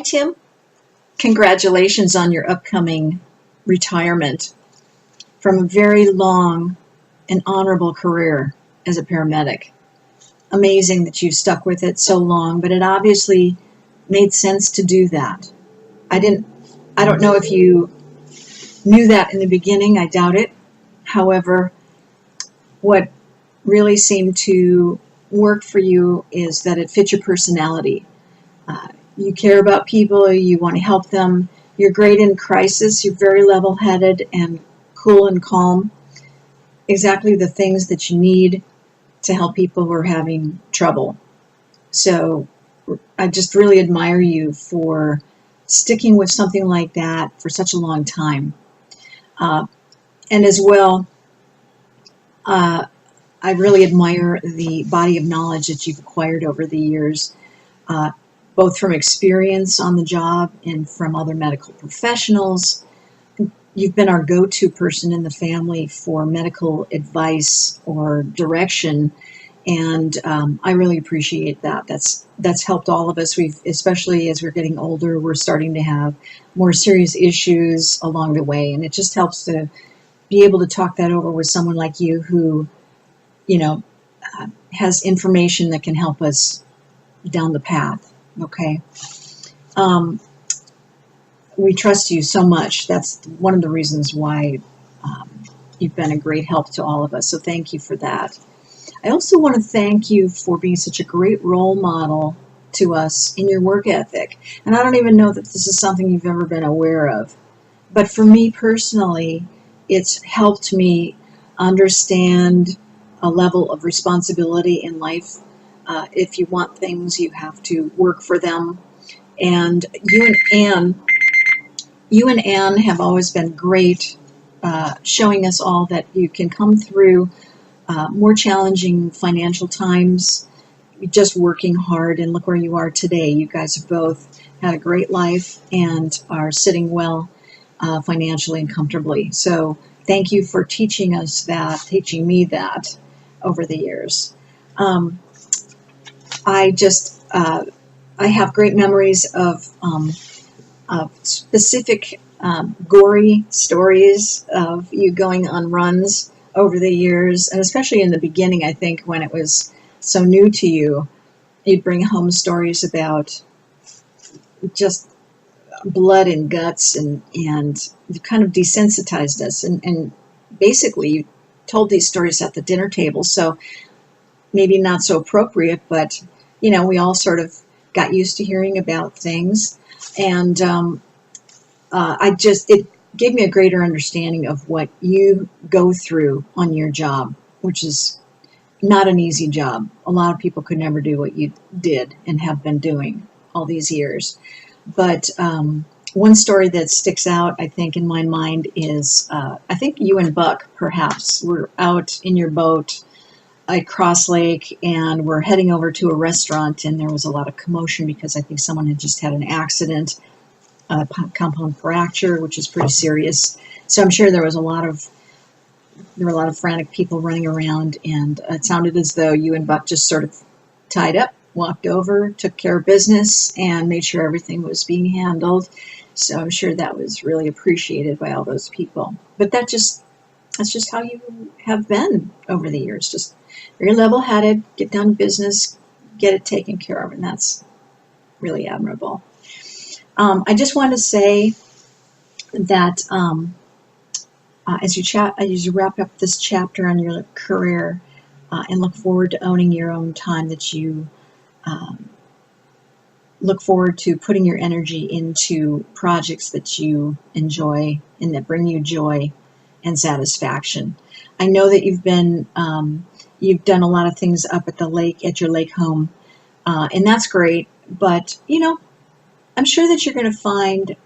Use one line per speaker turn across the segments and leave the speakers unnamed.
Tim. Congratulations on your upcoming retirement from a very long and honorable career as a paramedic. Amazing that you stuck with it so long, but it obviously made sense to do that. I don't know if you knew that in the beginning. I doubt it. However, what really seemed to work for you is that it fits your personality. You care about people, you want to help them, you're great in crisis, you're very level-headed and cool and calm. Exactly the things that you need to help people who are having trouble. So I just really admire you for sticking with something like that for such a long time. And as well, I really admire the body of knowledge that you've acquired over the years, both from experience on the job and from other medical professionals. You've been our go-to person in the family for medical advice or direction, and I really appreciate that. That's helped all of us. Especially as we're getting older, we're starting to have more serious issues along the way, and it just helps to be able to talk that over with someone like you who, has information that can help us down the path. Okay. We trust you so much. That's one of the reasons why you've been a great help to all of us. So thank you for that. I also want to thank you for being such a great role model to us in your work ethic. And I don't even know that this is something you've ever been aware of. But for me personally, it's helped me understand a level of responsibility in life. If you want things, you have to work for them. And you and Anne have always been great, showing us all that you can come through more challenging financial times, just working hard, and look where you are today. You guys have both had a great life and are sitting well financially and comfortably. So thank you for teaching me that over the years. I have great memories of specific gory stories of you going on runs over the years, and especially in the beginning, I think, when it was so new to you, you'd bring home stories about just blood and guts, and you kind of desensitized us, and basically you told these stories at the dinner table, so maybe not so appropriate, but we all sort of got used to hearing about things, and it gave me a greater understanding of what you go through on your job, which is not an easy job. A lot of people could never do what you did and have been doing all these years. But one story that sticks out, I think, in my mind is, I think you and Buck perhaps were out in your boat at Cross Lake, and we're heading over to a restaurant, and there was a lot of commotion because I think someone had just had an accident, a compound fracture, which is pretty serious. So I'm sure there were a lot of frantic people running around, and it sounded as though you and Buck just sort of tied up, walked over, took care of business, and made sure everything was being handled. So I'm sure that was really appreciated by all those people. But that's just how you have been over the years. Just very level-headed, get down to business, get it taken care of, and that's really admirable. I just want to say that as you wrap up this chapter on your career and look forward to owning your own time, that you look forward to putting your energy into projects that you enjoy and that bring you joy and satisfaction. I know that you've done a lot of things up at the lake, at your lake home, and that's great. But I'm sure that you're going to find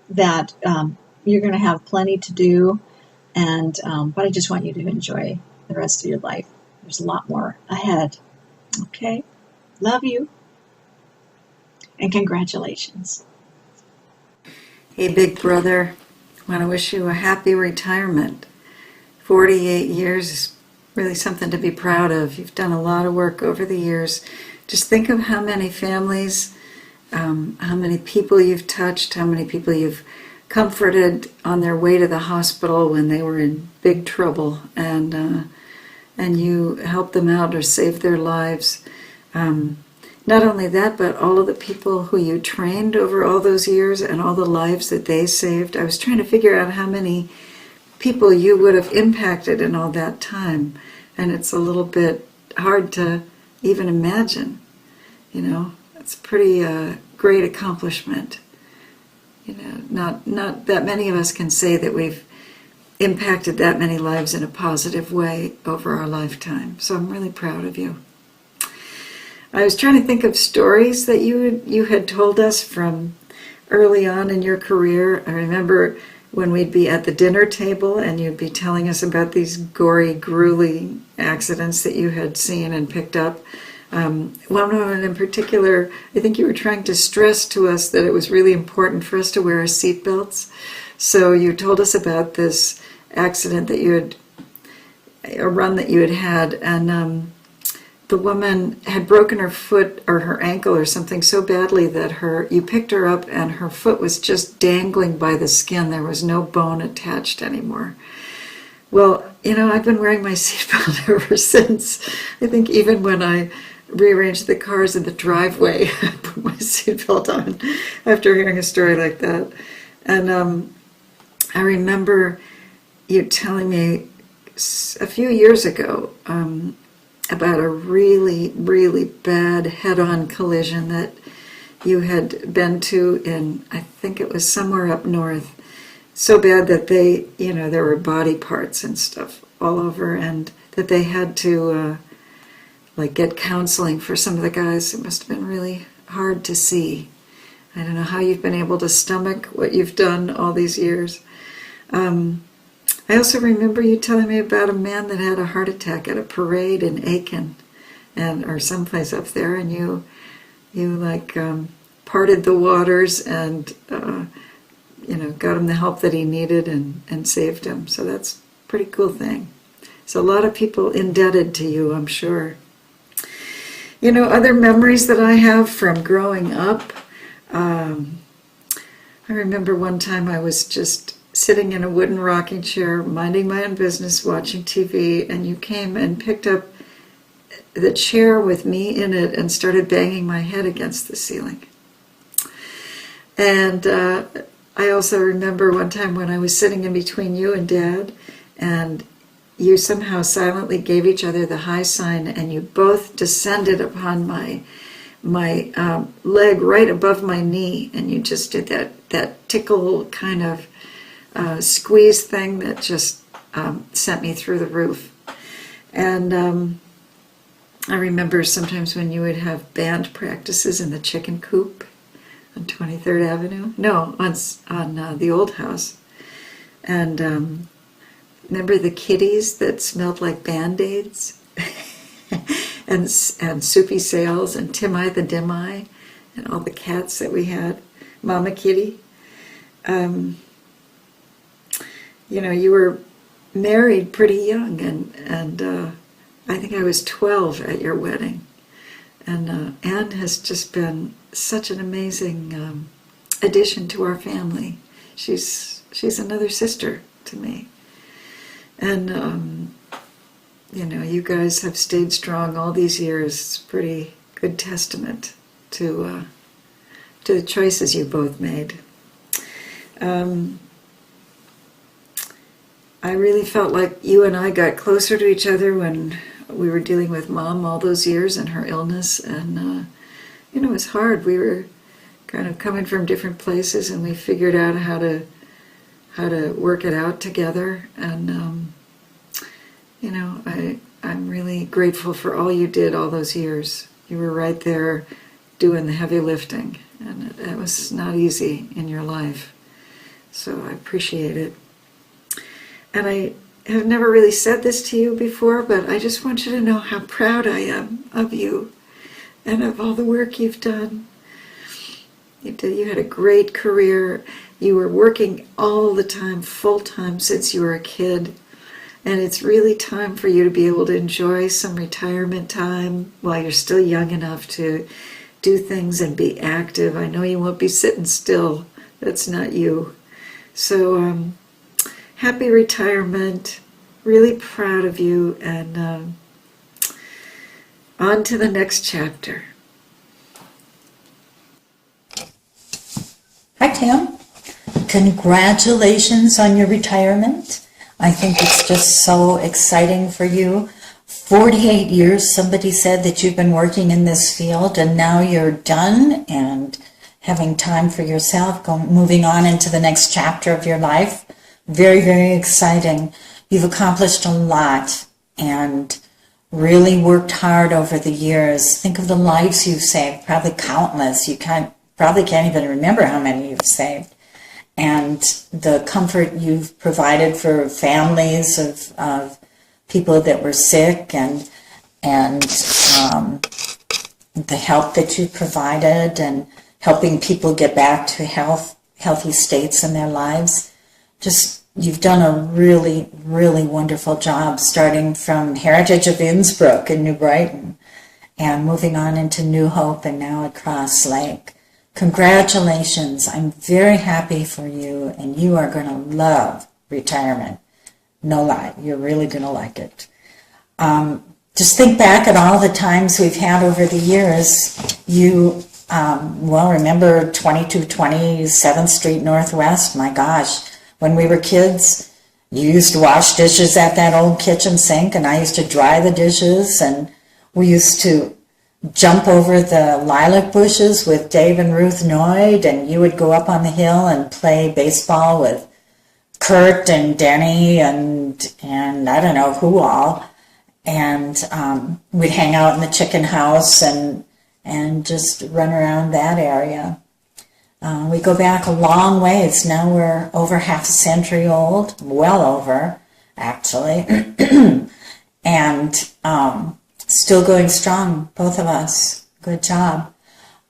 that you're going to have plenty to do, and but I just want you to enjoy the rest of your life. There's a lot more ahead. Okay, love you, and congratulations.
Hey, big brother, I want to wish you a happy retirement. 48 years is really something to be proud of. You've done a lot of work over the years. Just think of how many families how many people you've touched, how many people you've comforted on their way to the hospital when they were in big trouble, and you helped them out or saved their lives. Not only that, but all of the people who you trained over all those years and all the lives that they saved. I was trying to figure out how many people you would have impacted in all that time, and it's a little bit hard to even imagine. It's a pretty great accomplishment. Not that many of us can say that we've impacted that many lives in a positive way over our lifetime. So I'm really proud of you. I was trying to think of stories that you had told us from early on in your career. I remember when we'd be at the dinner table and you'd be telling us about these gory, grueling accidents that you had seen and picked up. One of them in particular, I think you were trying to stress to us that it was really important for us to wear our seatbelts. So you told us about this accident that a run that you had, and the woman had broken her foot or her ankle or something so badly that you picked her up and her foot was just dangling by the skin. There was no bone attached anymore. Well, I've been wearing my seatbelt ever since. I think even when I rearranged the cars in the driveway, I put my seatbelt on after hearing a story like that. And I remember you telling me a few years ago about a really, really bad head-on collision that you had been to in, I think it was somewhere up north. So bad that there were body parts and stuff all over, and that they had to get counseling for some of the guys. It must have been really hard to see. I don't know how you've been able to stomach what you've done all these years. I also remember you telling me about a man that had a heart attack at a parade in Aiken, or someplace up there, and you parted the waters and got him the help that he needed and saved him. So that's a pretty cool thing. So a lot of people indebted to you, I'm sure. Other memories that I have from growing up, I remember one time I was just sitting in a wooden rocking chair, minding my own business, watching TV, and you came and picked up the chair with me in it and started banging my head against the ceiling. And I also remember one time when I was sitting in between you and Dad, and you somehow silently gave each other the high sign, and you both descended upon my leg right above my knee, and you just did that tickle kind of squeeze thing that just sent me through the roof. And I remember sometimes when you would have band practices in the chicken coop on 23rd Avenue. No, on the old house. And remember the kitties that smelled like Band-Aids? and Soupy Sales and Tim-I the Dim-I and all the cats that we had. Mama Kitty. You were married pretty young, and I think I was 12 at your wedding. And Anne has just been such an amazing addition to our family. She's another sister to me. And, you guys have stayed strong all these years. It's a pretty good testament to the choices you both made. I really felt like you and I got closer to each other when we were dealing with Mom all those years and her illness, and it was hard. We were kind of coming from different places, and we figured out how to work it out together. And I'm really grateful for all you did all those years. You were right there doing the heavy lifting, and it was not easy in your life. So I appreciate it. And I have never really said this to you before, but I just want you to know how proud I am of you and of all the work you've done. You had a great career. You were working all the time, full-time, since you were a kid. And it's really time for you to be able to enjoy some retirement time while you're still young enough to do things and be active. I know you won't be sitting still. That's not you. So happy retirement. Really proud of you, and on to the next chapter.
Hi, Tim. Congratulations on your retirement. I think it's just so exciting for you. 48 years, somebody said, that you've been working in this field, and now you're done and having time for yourself, moving on into the next chapter of your life. Very, very exciting. You've accomplished a lot and really worked hard over the years. Think of the lives you've saved, probably countless. You probably can't even remember how many you've saved. And the comfort you've provided for families of people that were sick, and the help that you provided, and helping people get back to healthy states in their lives. Just, you've done a really, really wonderful job, starting from Heritage of Innsbruck in New Brighton and moving on into New Hope and now at Cross Lake. Congratulations. I'm very happy for you, and you are going to love retirement. No lie, you're really going to like it. Just think back at all the times we've had over the years. You, remember 2220 7th Street Northwest? My gosh, when we were kids, you used to wash dishes at that old kitchen sink, and I used to dry the dishes, and we used to jump over the lilac bushes with Dave and Ruth Noyd, and you would go up on the hill and play baseball with Kurt and Denny and I don't know who all, and we'd hang out in the chicken house and just run around that area. We go back a long ways. Now we're over half a century old, well over, actually, and still going strong, both of us. Good job.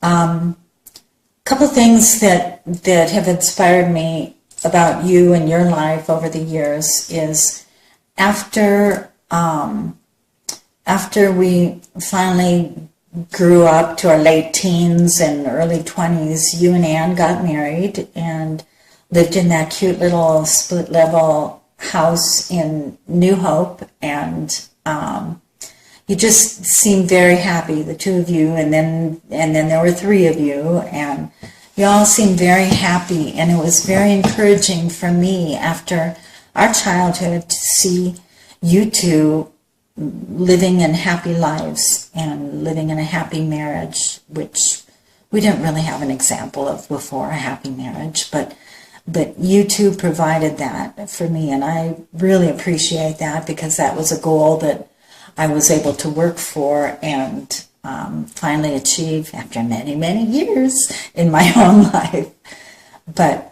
Couple things that have inspired me about you and your life over the years is after we finally grew up to our late teens and early 20s, you and Ann got married and lived in that cute little split level house in New Hope, and you just seemed very happy, the two of you, and then there were three of you, and you all seemed very happy, and it was very encouraging for me after our childhood to see you two living in happy lives and living in a happy marriage, which we didn't really have an example of before, a happy marriage, but you two provided that for me, and I really appreciate that, because that was a goal that I was able to work for and finally achieve after many, many years in my own life. But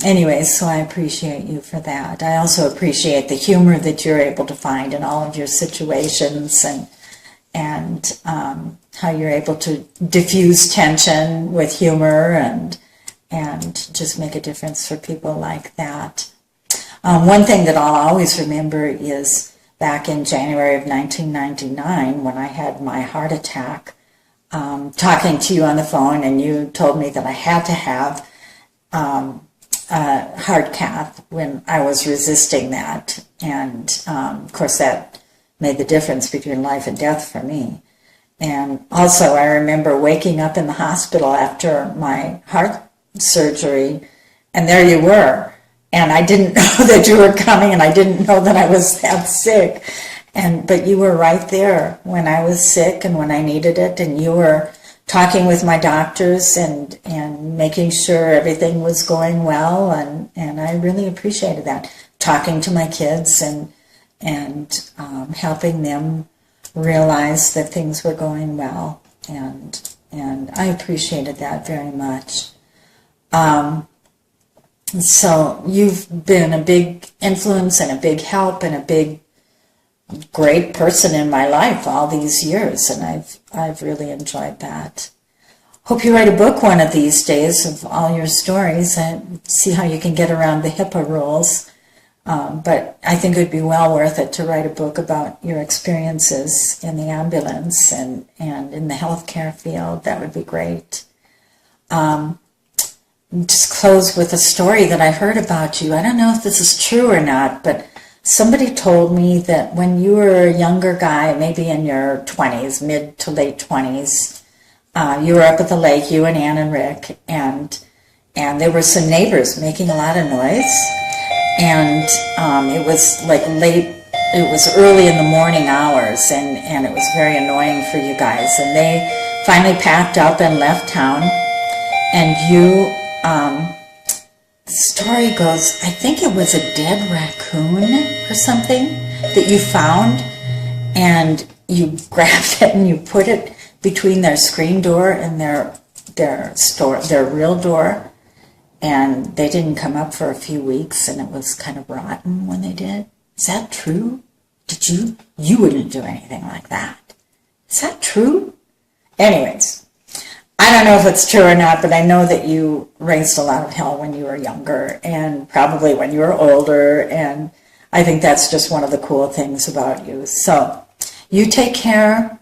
anyways, so I appreciate you for that. I also appreciate the humor that you're able to find in all of your situations, and how you're able to diffuse tension with humor and just make a difference for people like that. One thing that I'll always remember is back in January of 1999, when I had my heart attack, talking to you on the phone, and you told me that I had to have a heart cath when I was resisting that. And of course that made the difference between life and death for me. And also I remember waking up in the hospital after my heart surgery, and there you were. And I didn't know that you were coming, and I didn't know that I was that sick. But you were right there when I was sick and when I needed it, and you were talking with my doctors and making sure everything was going well, and I really appreciated that. Talking to my kids and helping them realize that things were going well, and I appreciated that very much. So you've been a big influence and a big help and a big, great person in my life all these years, and I've really enjoyed that. Hope you write a book one of these days of all your stories and see how you can get around the HIPAA rules. But I think it would be well worth it to write a book about your experiences in the ambulance and in the healthcare field. That would be great. Just close with a story that I heard about you. I don't know if this is true or not, but somebody told me that when you were a younger guy, maybe in your 20s, mid to late 20s, you were up at the lake, you and Ann and Rick, and there were some neighbors making a lot of noise. And it was like it was early in the morning hours, and it was very annoying for you guys. And they finally packed up and left town. And you, the story goes, I think it was a dead raccoon or something that you found, and you grabbed it and you put it between their screen door and their real door. And they didn't come up for a few weeks, and it was kind of rotten when they did. Is that true? You wouldn't do anything like that. Is that true? Anyways, I don't know if it's true or not, but I know that you raised a lot of hell when you were younger and probably when you were older, and I think that's just one of the cool things about you. So you take care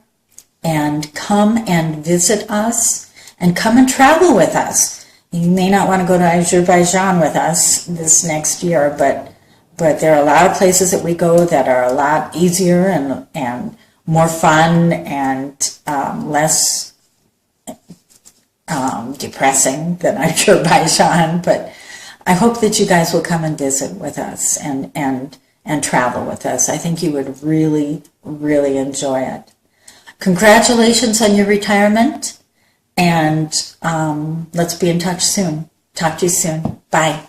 and come and visit us and come and travel with us. You may not want to go to Azerbaijan with us this next year, but there are a lot of places that we go that are a lot easier and more fun and less depressing than Azerbaijan. But I hope that you guys will come and visit with us and travel with us. I think you would really, really enjoy it. Congratulations on your retirement, and let's be in touch soon. Talk to you soon. Bye.